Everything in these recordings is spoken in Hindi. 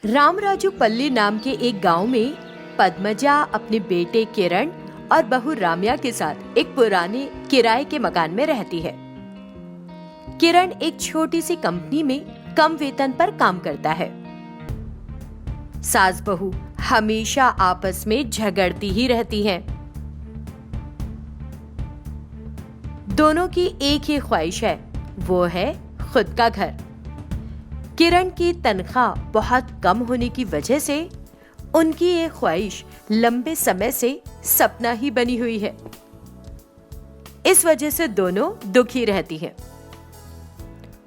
रामराजू पल्ली नाम के एक गांव में पद्मजा अपने बेटे किरण और बहू राम्या के साथ एक पुराने किराए के मकान में रहती है। किरण एक छोटी सी कंपनी में कम वेतन पर काम करता है। सास बहू हमेशा आपस में झगड़ती ही रहती हैं। दोनों की एक ही ख्वाहिश है, वो है खुद का घर। किरण की तनख्वाह बहुत कम होने की वजह से उनकी ये ख्वाहिश लंबे समय से सपना ही बनी हुई है। इस वजह से दोनों दुखी रहती हैं।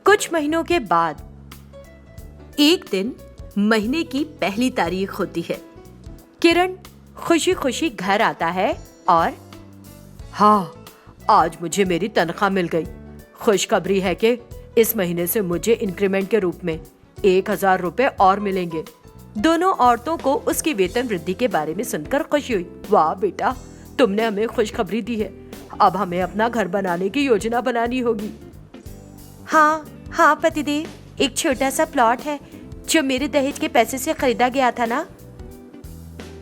कुछ महीनों के बाद एक दिन महीने की पहली तारीख होती है। किरण खुशी खुशी घर आता है और हाँ, आज मुझे मेरी तनख्वाह मिल गई। खुशखबरी है कि इस महीने से मुझे इंक्रीमेंट के रूप में 1000 रुपए और मिलेंगे। दोनों औरतों को उसकी वेतन वृद्धि के बारे में सुनकर खुशी हुई। वाह बेटा, तुमने हमें खुशखबरी दी है। अब हमें अपना घर बनाने की योजना बनानी होगी। हाँ पतिदेव, एक छोटा सा प्लॉट है जो मेरे दहेज के पैसे से खरीदा गया था ना।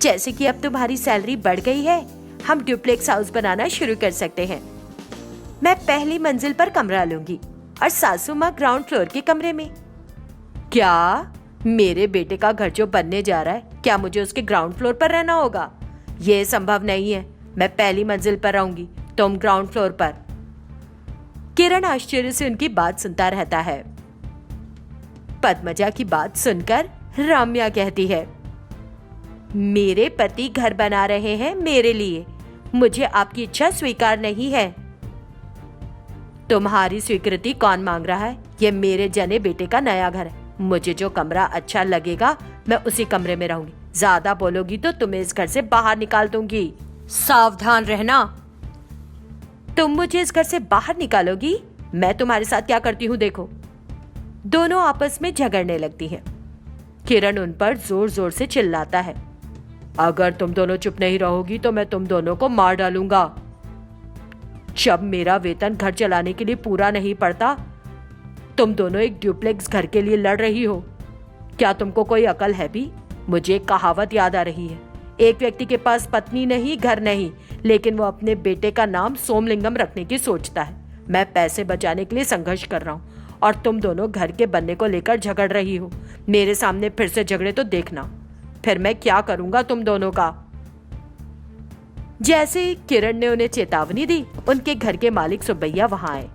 जैसे कि अब तुम्हारी सैलरी बढ़ गई है, हम डुप्लेक्स हाउस बनाना शुरू कर सकते हैं। मैं पहली मंजिल पर कमरा लूंगी और सासू माँ ग्राउंड फ्लोर के कमरे में। क्या? मेरे बेटे का घर जो बनने जा रहा है, क्या मुझे उसके ग्राउंड फ्लोर पर रहना होगा? यह संभव नहीं है। मैं पहली मंजिल पर रहूंगी, तुम ग्राउंड फ्लोर पर। किरण आश्चर्य से उनकी बात सुनता रहता है। पद्मजा की बात सुनकर राम्या कहती है, मेरे पति घर बना रहे हैं मेरे लिए, मुझे आपकी इच्छा स्वीकार नहीं है। तुम्हारी स्वीकृति कौन मांग रहा है? यह मेरे जने बेटे का नया घर है। मुझे जो कमरा अच्छा लगेगा मैं उसी कमरे में रहूंगी। ज्यादा बोलोगी तो तुम्हें इस घर से बाहर निकाल दूंगी। सावधान रहना। तुम मुझे इस घर से बाहर निकालोगी, मैं तुम्हारे साथ क्या करती हूँ देखो। दोनों आपस में झगड़ने लगती हैं। किरण उन पर जोर जोर से चिल्लाता है, अगर तुम दोनों चुप नहीं रहोगी तो मैं तुम दोनों को मार डालूंगा। जब मेरा वेतन घर चलाने के लिए पूरा नहीं पड़ता, तुम दोनों एक ड्यूप्लेक्स घर के लिए लड़ रही हो। क्या तुमको कोई अकल है भी? मुझे एक कहावत याद आ रही है, एक व्यक्ति के पास पत्नी नहीं, घर नहीं, लेकिन वो अपने बेटे का नाम सोमलिंगम रखने की सोचता है। मैं पैसे बचाने के लिए संघर्ष कर रहा हूँ और तुम दोनों घर के बनने को लेकर झगड़ रही हो। मेरे सामने फिर से झगड़े तो देखना फिर मैं क्या करूंगा तुम दोनों का। जैसे ही किरण ने उन्हें चेतावनी दी, उनके घर के मालिक सुब्बैया वहां आए।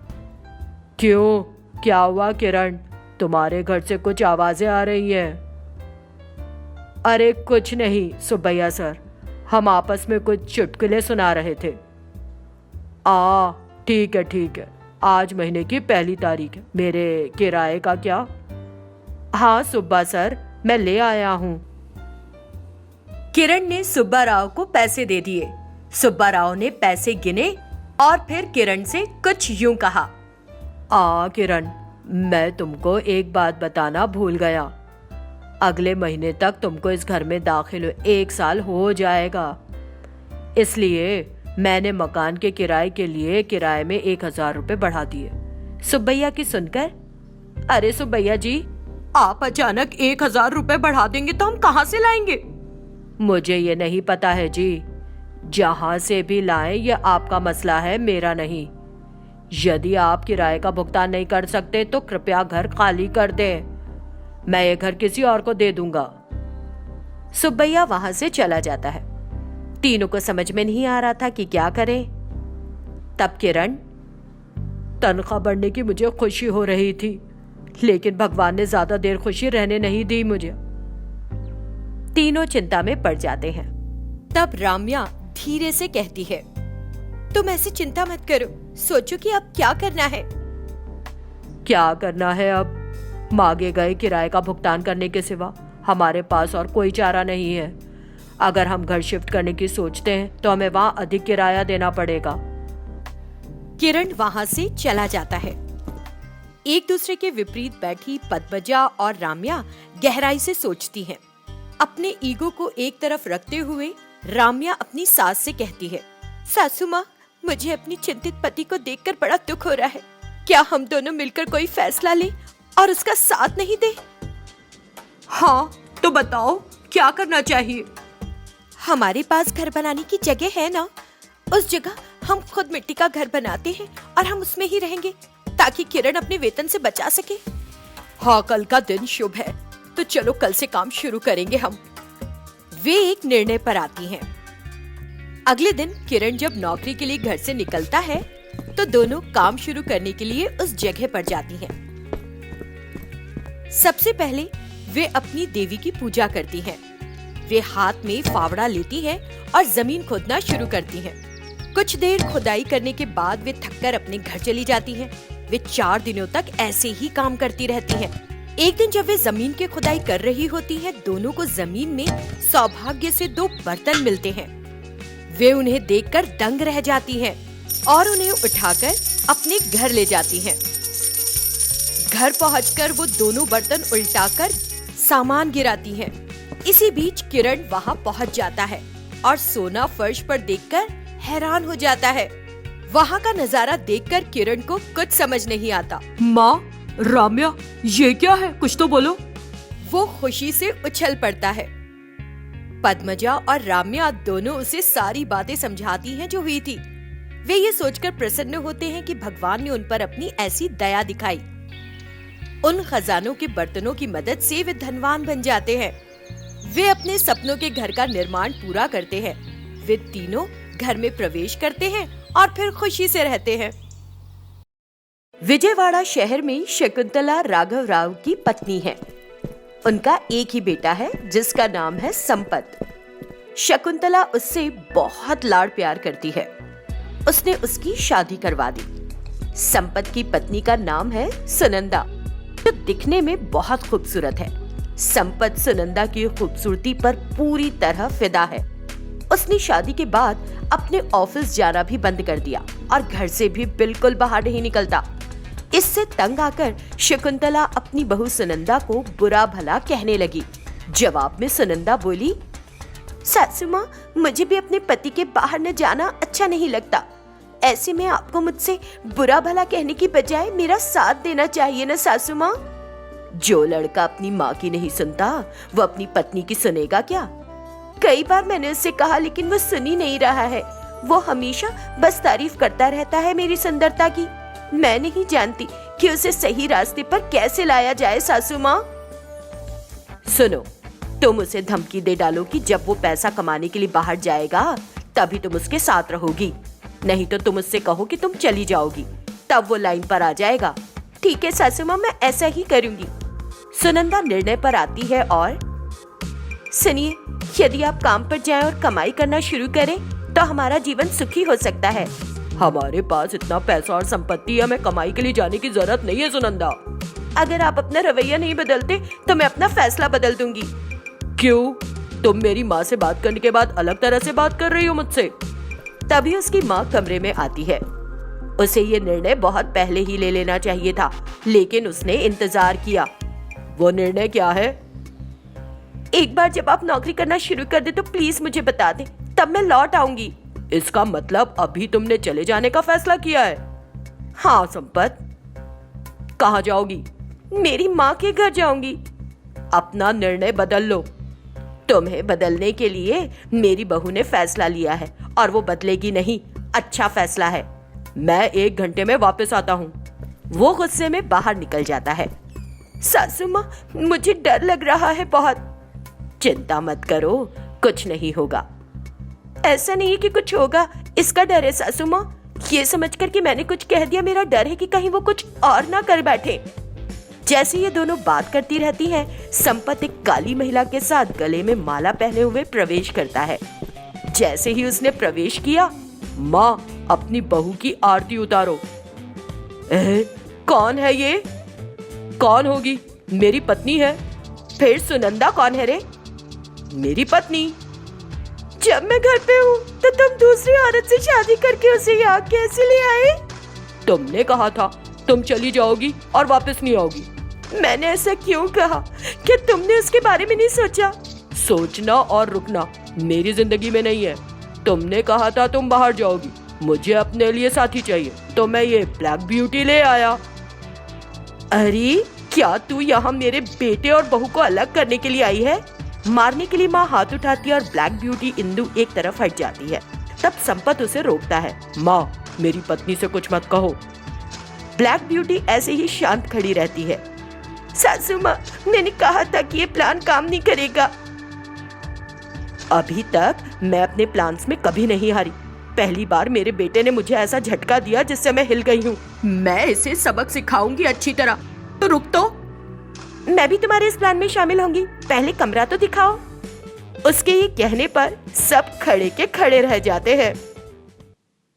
क्यों, क्या हुआ किरण? तुम्हारे घर से कुछ आवाजें आ रही हैं। अरे कुछ नहीं सुब्बैया सर, हम आपस में कुछ चुटकुले सुना रहे थे। ठीक है, आज महीने की पहली तारीख है। मेरे किराए का क्या? हाँ सुब्बा सर, मैं ले आया हूँ। किरण ने सुब्बा राव को पैसे दे दिए। सुब्बा राव ने पैसे गिने और फिर किरण से कुछ यूं कहा, किरण, मैं तुमको एक बात बताना भूल गया। अगले महीने तक तुमको इस घर में दाखिल हुए 1 साल हो जाएगा। इसलिए मैंने मकान के किराए के लिए किराए में 1000 रुपए बढ़ा दिए। सुब्बैया की सुनकर, अरे सुब्बैया जी, आप अचानक 1000 रुपए बढ़ा देंगे तो हम कहां से लाएंगे? मुझे ये नहीं पता है जी, जहां से भी लाएं यह आपका मसला है, मेरा नहीं। यदि आप किराए का भुगतान नहीं कर सकते तो कृपया घर खाली कर दें। मैं ये घर किसी और को दे दूंगा। सुब्बैया वहां से चला जाता है। तीनों को समझ में नहीं आ रहा था कि क्या करें। तब किरण, तनख्वाह बढ़ने की मुझे खुशी हो रही थी, लेकिन भगवान ने ज्यादा देर खुशी रहने नहीं दी मुझे। तीनों चिंता में पड़ जाते हैं। तब राम्या धीरे से कहती है, तुम ऐसी चिंता मत करो, सोचो कि अब क्या करना है। क्या करना है अब? मांगे गए किराए का भुगतान करने के सिवा हमारे पास और कोई चारा नहीं है। अगर हम घर शिफ्ट करने की सोचते हैं तो हमें वहां अधिक किराया देना पड़ेगा। किरण वहां से चला जाता है। एक दूसरे के विपरीत बैठी पद्मजा और राम्या गहराई से सोचती हैं। अपने ईगो को एक तरफ रखते हुए राम्या अपनी सास से कहती है, सासू माँ, मुझे अपनी चिंतित पति को देखकर बड़ा दुख हो रहा है। क्या हम दोनों मिलकर कोई फैसला लें और उसका साथ नहीं दे? हाँ, तो बताओ क्या करना चाहिए? हमारे पास घर बनाने की जगह है ना, उस जगह हम खुद मिट्टी का घर बनाते हैं और हम उसमें ही रहेंगे ताकि किरण अपने वेतन से बचा सके। हाँ, कल का दिन शुभ है, तो चलो कल से काम शुरू करेंगे हम। वे एक निर्णय पर आती हैं। अगले दिन किरण जब नौकरी के लिए घर से निकलता है तो दोनों काम शुरू करने के लिए उस जगह पर जाती हैं। सबसे पहले वे अपनी देवी की पूजा करती हैं। वे हाथ में फावड़ा लेती हैं और जमीन खोदना शुरू करती हैं। कुछ देर खुदाई करने के बाद वे थककर अपने घर चली जाती हैं। वे 4 दिनों तक ऐसे ही काम करती रहती हैं। एक दिन जब वे जमीन की खुदाई कर रही होती हैं, दोनों को जमीन में सौभाग्य से 2 बर्तन मिलते हैं। वे उन्हें देखकर दंग रह जाती हैं और उन्हें उठाकर अपने घर ले जाती हैं। घर पहुंचकर वो दोनों बर्तन उल्टाकर सामान गिराती हैं। इसी बीच किरण वहां पहुंच जाता है और सोना फर्श पर देखकर हैरान हो जाता है। वहां का नजारा देखकर किरण को कुछ समझ नहीं आता। माँ, राम्या, ये क्या है? कुछ तो बोलो। वो खुशी से उछल पड़ता है। पद्मजा और राम्या दोनों उसे सारी बातें समझाती हैं जो हुई थी। वे ये सोचकर प्रसन्न होते हैं कि भगवान ने उन पर अपनी ऐसी दया दिखाई। उन खजानों के बर्तनों की मदद से वे धनवान बन जाते हैं। वे अपने सपनों के घर का निर्माण पूरा करते हैं। वे तीनों घर में प्रवेश करते हैं और फिर खुशी से रहते हैं। विजयवाड़ा शहर में शकुंतला राघव राव की पत्नी है। उनका एक ही बेटा है जिसका नाम है संपत। शकुंतला उससे बहुत लाड़ प्यार करती है। उसने उसकी शादी करवा दी। संपत की पत्नी का नाम है सुनंदा, जो दिखने में बहुत खूबसूरत है। संपत सुनंदा की खूबसूरती पर पूरी तरह फिदा है। उसने शादी के बाद अपने ऑफिस जाना भी बंद कर दिया और घर से भी बिल्कुल बाहर नहीं निकलता। इससे तंग आकर शकुंतला अपनी बहू सुनंदा को बुरा भला कहने लगी। जवाब में सुनंदा बोली, सासू माँ, मुझे भी अपने पति के बाहर न जाना अच्छा नहीं लगता। ऐसे में आपको मुझसे बुरा भला कहने की बजाय मेरा साथ देना चाहिए न सासू माँ। जो लड़का अपनी माँ की नहीं सुनता, वो अपनी पत्नी की सुनेगा क्या? कई बार मैंने उससे कहा लेकिन वो सुन ही नहीं रहा है। वो हमेशा बस तारीफ करता रहता है मेरी सुंदरता की। मैं नहीं जानती कि उसे सही रास्ते पर कैसे लाया जाए सासू माँ। सुनो, तुम उसे धमकी दे डालो कि जब वो पैसा कमाने के लिए बाहर जाएगा तभी तुम उसके साथ रहोगी, नहीं तो तुम उससे कहो कि तुम चली जाओगी, तब वो लाइन पर आ जाएगा। ठीक है सासू माँ, मैं ऐसा ही करूंगी। सुनंदा निर्णय पर आती है और सुनिए, यदि आप काम पर जाएं और कमाई करना शुरू करें तो हमारा जीवन सुखी हो सकता है। हमारे पास इतना पैसा और संपत्ति है, हमें कमाई के लिए जाने की जरूरत नहीं है सुनंदा। अगर आप अपना रवैया नहीं बदलते तो मैं अपना फैसला बदल दूंगी। क्यों? तुम मेरी माँ से बात करने के बाद अलग तरह से बात कर रही हो मुझसे। तभी उसकी माँ कमरे में आती है। उसे ये निर्णय बहुत पहले ही ले लेना चाहिए था, लेकिन उसने इंतजार किया। वो निर्णय क्या है? एक बार जब आप नौकरी करना शुरू कर दे तो प्लीज मुझे बता दे, तब मैं लौट आऊंगी। इसका मतलब अभी तुमने चले जाने का फैसला किया है? हाँ संपत। कहाँ जाओगी? मेरी माँ के घर जाऊंगी। अपना निर्णय बदल लो। तुम्हें बदलने के लिए मेरी बहू ने फैसला लिया है और वो बदलेगी नहीं। अच्छा फैसला है। मैं 1 घंटे में वापस आता हूँ। वो गुस्से में बाहर निकल जाता है। सासू माँ, मुझे डर लग रहा है बहुत। चिंता मत करो, कुछ नहीं होगा। ऐसा नहीं है कि कुछ होगा, इसका डर है सासू माँ। ये समझकर कि मैंने कुछ कह दिया, मेरा डर है कि कहीं वो कुछ और ना कर बैठे। जैसे ये दोनों बात करती रहती हैं, संपत एक काली महिला के साथ गले में माला पहने हुए प्रवेश करता है। जैसे ही उसने प्रवेश किया, माँ, अपनी बहू की आरती उतारो। कौन है ये? कौन होगी? मेरी पत्नी है। फिर सुनंदा कौन है रे? मेरी पत्नी। जब मैं घर पे हूँ तो तुम दूसरी औरत से शादी करके उसे यहाँ कैसे ले आए? तुमने कहा था तुम चली जाओगी और वापस नहीं आओगी। मैंने ऐसा क्यों कहा? क्या तुमने उसके बारे में नहीं सोचा? सोचना और रुकना मेरी जिंदगी में नहीं है। तुमने कहा था तुम बाहर जाओगी, मुझे अपने लिए साथी चाहिए, तो मैं ये ब्लैक ब्यूटी ले आया। अरे क्या तू यहाँ मेरे बेटे और बहू को अलग करने के लिए आई है? मारने के लिए माँ हाथ उठाती है और ब्लैक ब्यूटी इंदु एक तरफ हट जाती है। तब संपत उसे रोकता है। माँ, मेरी पत्नी से कुछ मत कहो। ब्लैक ब्यूटी ऐसे ही शांत खड़ी रहती है। सासू माँ, मैंने कहा था कि ये प्लान काम नहीं करेगा। अभी तक मैं अपने प्लान्स में कभी नहीं हारी। पहली बार मेरे बेटे ने मुझे ऐसा झटका दिया जिससे मैं हिल गई हूँ। मैं इसे सबक सिखाऊंगी अच्छी तरह। तो रुक तो। मैं भी तुम्हारे इस प्लान में शामिल होंगी। पहले कमरा तो दिखाओ। उसके ये कहने पर सब खड़े के खड़े रह जाते हैं।